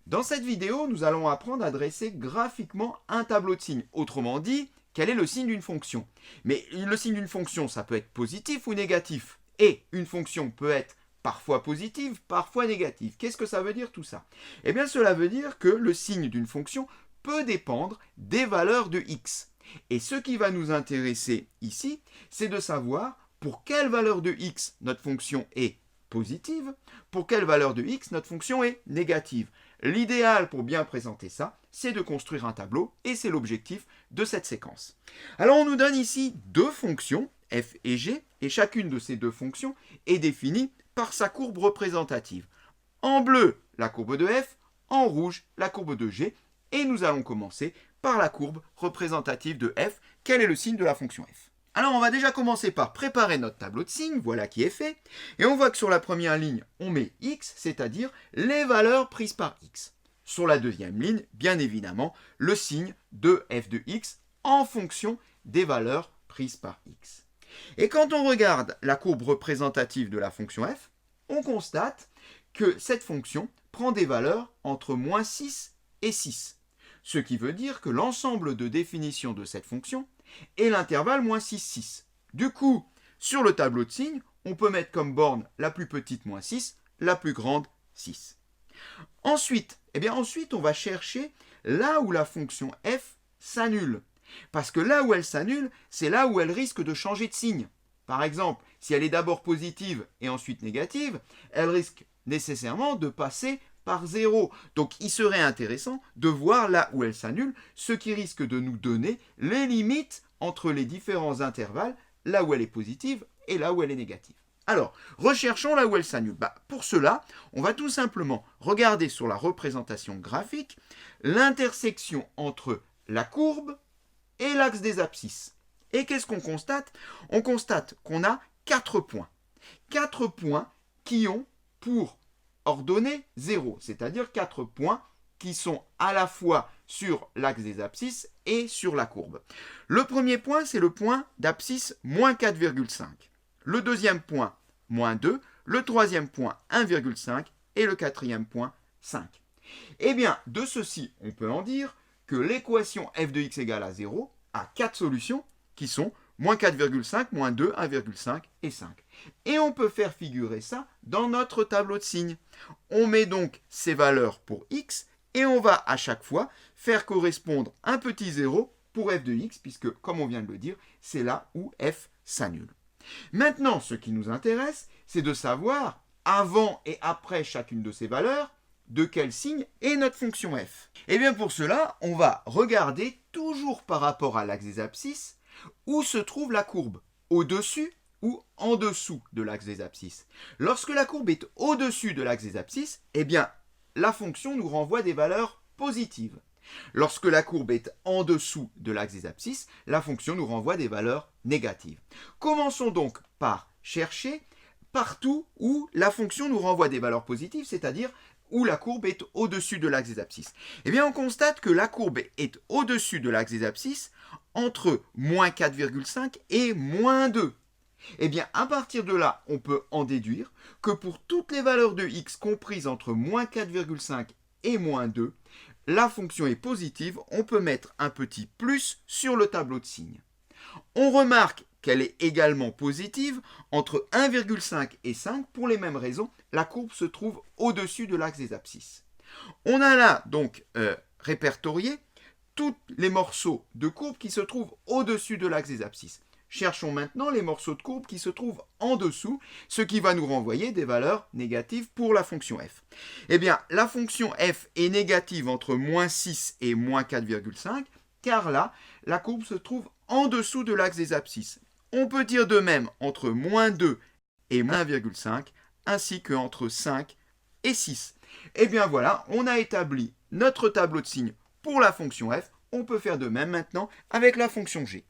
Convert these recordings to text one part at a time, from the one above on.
Dans cette vidéo, nous allons apprendre à dresser graphiquement un tableau de signes. Autrement dit, quel est le signe d'une fonction. Mais le signe d'une fonction, ça peut être positif ou négatif. Et une fonction peut être parfois positive, parfois négative. Qu'est-ce que ça veut dire tout ça? Eh bien, cela veut dire que le signe d'une fonction peut dépendre des valeurs de x. Et ce qui va nous intéresser ici, c'est de savoir pour quelle valeur de x notre fonction est positive, pour quelle valeur de x notre fonction est négative. L'idéal pour bien présenter ça, c'est de construire un tableau et c'est l'objectif de cette séquence. Alors on nous donne ici deux fonctions, f et g, et chacune de ces deux fonctions est définie par sa courbe représentative. En bleu, la courbe de f, en rouge, la courbe de g, et nous allons commencer par la courbe représentative de f. Quel est le signe de la fonction f? Alors on va déjà commencer par préparer notre tableau de signes, voilà qui est fait, et on voit que sur la première ligne, on met x, c'est-à-dire les valeurs prises par x. Sur la deuxième ligne, bien évidemment, le signe de f de x en fonction des valeurs prises par x. Et quand on regarde la courbe représentative de la fonction f, on constate que cette fonction prend des valeurs entre moins 6 et 6. Ce qui veut dire que l'ensemble de définition de cette fonction est l'intervalle moins 6, 6. Du coup, sur le tableau de signes, on peut mettre comme borne la plus petite moins 6, la plus grande 6. Ensuite, on va chercher là où la fonction f s'annule. Parce que là où elle s'annule, c'est là où elle risque de changer de signe. Par exemple, si elle est d'abord positive et ensuite négative, elle risque nécessairement de passer par 0. Donc il serait intéressant de voir là où elle s'annule, ce qui risque de nous donner les limites entre les différents intervalles, là où elle est positive et là où elle est négative. Alors, recherchons là où elle s'annule. Pour cela, on va tout simplement regarder sur la représentation graphique l'intersection entre la courbe et l'axe des abscisses. Et qu'est-ce qu'on constate? On constate qu'on a 4 points. 4 points qui ont pour ordonnée 0, c'est-à-dire 4 points qui sont à la fois sur l'axe des abscisses et sur la courbe. Le premier point, c'est le point d'abscisse moins 4,5. Le deuxième point, moins 2. Le troisième point, 1,5. Et le quatrième point, 5. Eh bien, de ceci, on peut en dire que l'équation f de x égale à 0 a 4 solutions qui sont moins 4,5, moins 2, 1,5 et 5. Et on peut faire figurer ça dans notre tableau de signes. On met donc ces valeurs pour x et on va à chaque fois faire correspondre un petit 0 pour f de x, puisque, comme on vient de le dire, c'est là où f s'annule. Maintenant, ce qui nous intéresse, c'est de savoir, avant et après chacune de ces valeurs, de quel signe est notre fonction f. Et bien pour cela, on va regarder toujours par rapport à l'axe des abscisses, où se trouve la courbe, au-dessus ou en dessous de l'axe des abscisses. Lorsque la courbe est au-dessus de l'axe des abscisses, eh bien, la fonction nous renvoie des valeurs positives. Lorsque la courbe est en dessous de l'axe des abscisses, la fonction nous renvoie des valeurs négatives. Commençons donc par chercher partout où la fonction nous renvoie des valeurs positives, c'est-à-dire où la courbe est au-dessus de l'axe des abscisses. Eh bien, on constate que la courbe est au-dessus de l'axe des abscisses entre moins 4,5 et moins 2. Eh bien, à partir de là, on peut en déduire que pour toutes les valeurs de x comprises entre moins 4,5 et moins 2, la fonction est positive, on peut mettre un petit plus sur le tableau de signes. On remarque qu'elle est également positive entre 1,5 et 5. Pour les mêmes raisons, la courbe se trouve au-dessus de l'axe des abscisses. On a là donc répertorié tous les morceaux de courbe qui se trouvent au-dessus de l'axe des abscisses. Cherchons maintenant les morceaux de courbe qui se trouvent en dessous, ce qui va nous renvoyer des valeurs négatives pour la fonction f. Eh bien, la fonction f est négative entre moins 6 et moins 4,5, car là, la courbe se trouve en dessous de l'axe des abscisses. On peut dire de même entre moins 2 et moins 1,5, ainsi qu'entre 5 et 6. Eh bien voilà, on a établi notre tableau de signes pour la fonction f. On peut faire de même maintenant avec la fonction g.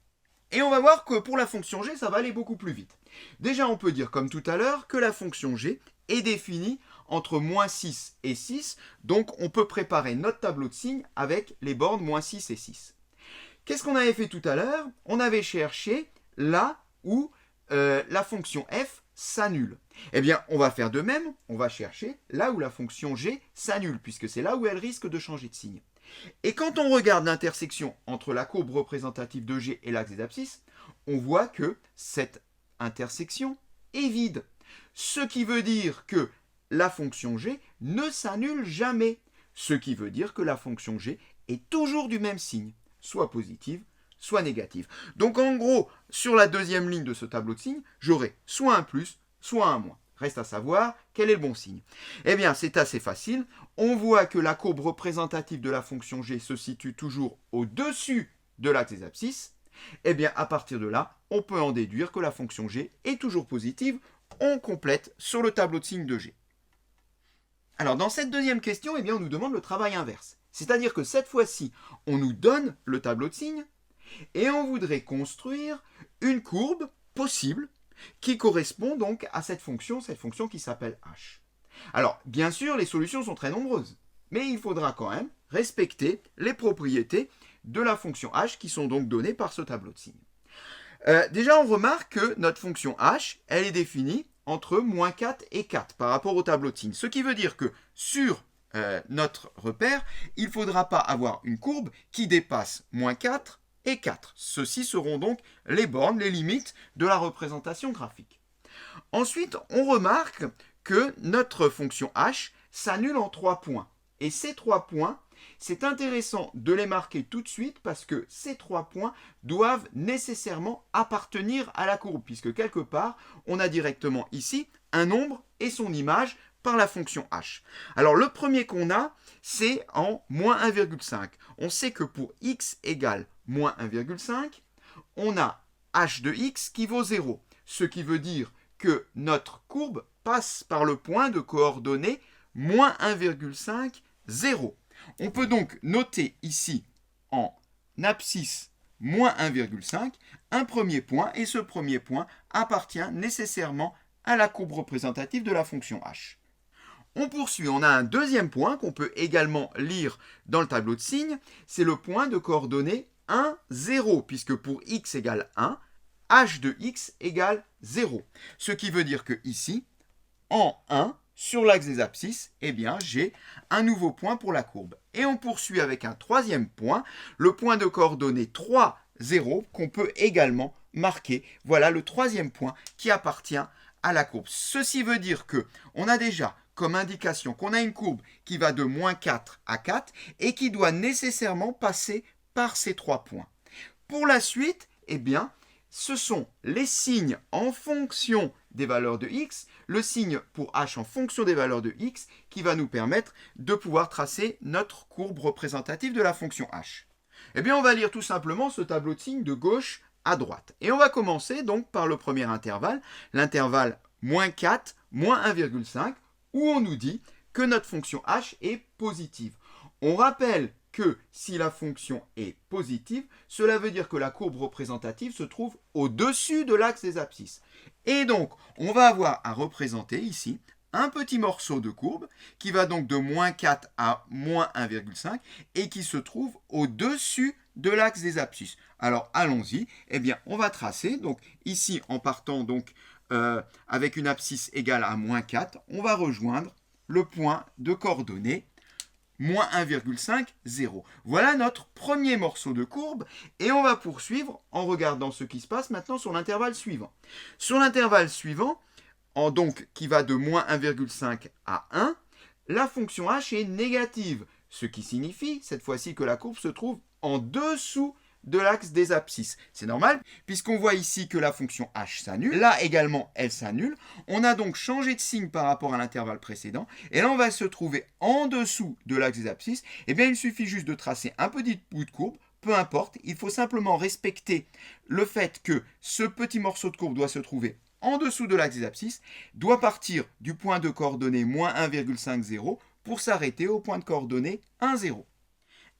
Et on va voir que pour la fonction g, ça va aller beaucoup plus vite. Déjà, on peut dire, comme tout à l'heure, que la fonction g est définie entre moins 6 et 6, donc on peut préparer notre tableau de signes avec les bornes moins 6 et 6. Qu'est-ce qu'on avait fait tout à l'heure? On avait cherché là où la fonction f s'annule. Eh bien, on va faire de même, on va chercher là où la fonction g s'annule, puisque c'est là où elle risque de changer de signe. Et quand on regarde l'intersection entre la courbe représentative de g et l'axe des abscisses, on voit que cette intersection est vide. Ce qui veut dire que la fonction g ne s'annule jamais. Ce qui veut dire que la fonction g est toujours du même signe, soit positive, soit négative. Donc en gros, sur la deuxième ligne de ce tableau de signes, j'aurai soit un plus, soit un moins. Reste à savoir quel est le bon signe. Eh bien, c'est assez facile. On voit que la courbe représentative de la fonction g se situe toujours au-dessus de l'axe des abscisses. Eh bien, à partir de là, on peut en déduire que la fonction g est toujours positive. On complète sur le tableau de signes de g. Alors, dans cette deuxième question, eh bien, on nous demande le travail inverse. C'est-à-dire que cette fois-ci, on nous donne le tableau de signes et on voudrait construire une courbe possible qui correspond donc à cette fonction qui s'appelle h. Alors, bien sûr, les solutions sont très nombreuses, mais il faudra quand même respecter les propriétés de la fonction h qui sont donc données par ce tableau de signes. Déjà, on remarque que notre fonction h, elle est définie entre moins 4 et 4 par rapport au tableau de signes. Ce qui veut dire que sur notre repère, il ne faudra pas avoir une courbe qui dépasse moins 4 et 4. Ceux-ci seront donc les bornes, les limites de la représentation graphique. Ensuite, on remarque que notre fonction h s'annule en 3 points. Et ces 3 points, c'est intéressant de les marquer tout de suite parce que ces 3 points doivent nécessairement appartenir à la courbe, puisque quelque part, on a directement ici un nombre et son image par la fonction h. Alors le premier qu'on a, c'est en moins 1,5. On sait que pour x égale moins 1,5, on a h de x qui vaut 0, ce qui veut dire que notre courbe passe par le point de coordonnées moins 1,5, 0. On peut donc noter ici en abscisse moins 1,5 un premier point, et ce premier point appartient nécessairement à la courbe représentative de la fonction h. On poursuit, on a un deuxième point qu'on peut également lire dans le tableau de signes, c'est le point de coordonnées 1, 0, puisque pour x égale 1, h de x égale 0. Ce qui veut dire que ici, en 1, sur l'axe des abscisses, eh bien, j'ai un nouveau point pour la courbe. Et on poursuit avec un troisième point, le point de coordonnées 3, 0, qu'on peut également marquer. Voilà le troisième point qui appartient à la courbe. Ceci veut dire que on a déjà comme indication qu'on a une courbe qui va de moins 4 à 4 et qui doit nécessairement passer par ces 3 points. Pour la suite, eh bien, ce sont les signes en fonction des valeurs de x, le signe pour h en fonction des valeurs de x, qui va nous permettre de pouvoir tracer notre courbe représentative de la fonction h. Eh bien, on va lire tout simplement ce tableau de signes de gauche à droite. Et on va commencer donc par le premier intervalle, l'intervalle moins 4, moins 1,5, où on nous dit que notre fonction h est positive. On rappelle que si la fonction est positive, cela veut dire que la courbe représentative se trouve au-dessus de l'axe des abscisses. Et donc, on va avoir à représenter ici un petit morceau de courbe qui va donc de moins 4 à moins 1,5 et qui se trouve au-dessus de l'axe des abscisses. Alors, allons-y. Eh bien, on va tracer. Donc, ici, en partant donc avec une abscisse égale à moins 4, on va rejoindre le point de coordonnées moins 1,5, 0. Voilà notre premier morceau de courbe et on va poursuivre en regardant ce qui se passe maintenant sur l'intervalle suivant. Sur l'intervalle suivant, donc qui va de moins 1,5 à 1, la fonction h est négative, ce qui signifie cette fois-ci que la courbe se trouve en dessous de l'axe des abscisses. C'est normal, puisqu'on voit ici que la fonction h s'annule. Là également, elle s'annule. On a donc changé de signe par rapport à l'intervalle précédent. Et là, on va se trouver en dessous de l'axe des abscisses. Eh bien, il suffit juste de tracer un petit bout de courbe. Peu importe, il faut simplement respecter le fait que ce petit morceau de courbe doit se trouver en dessous de l'axe des abscisses, doit partir du point de coordonnées moins 1,5, 0 pour s'arrêter au point de coordonnées 1, 0.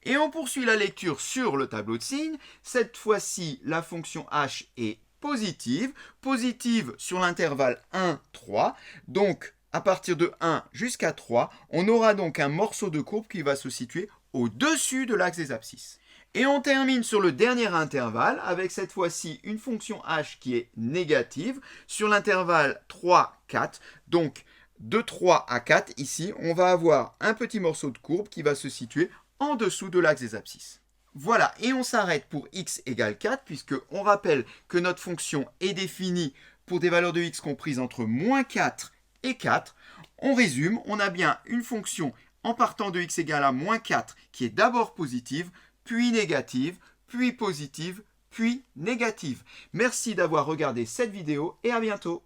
Et on poursuit la lecture sur le tableau de signes. Cette fois-ci, la fonction h est positive. Positive sur l'intervalle 1, 3. Donc, à partir de 1 jusqu'à 3, on aura donc un morceau de courbe qui va se situer au-dessus de l'axe des abscisses. Et on termine sur le dernier intervalle avec cette fois-ci une fonction h qui est négative sur l'intervalle 3, 4. Donc de 3 à 4, ici, on va avoir un petit morceau de courbe qui va se situer en dessous de l'axe des abscisses. Voilà, et on s'arrête pour x égale 4, puisqu'on rappelle que notre fonction est définie pour des valeurs de x comprises entre moins 4 et 4. On résume, on a bien une fonction en partant de x égale à moins 4 qui est d'abord positive, puis négative, puis positive, puis négative. Merci d'avoir regardé cette vidéo et à bientôt.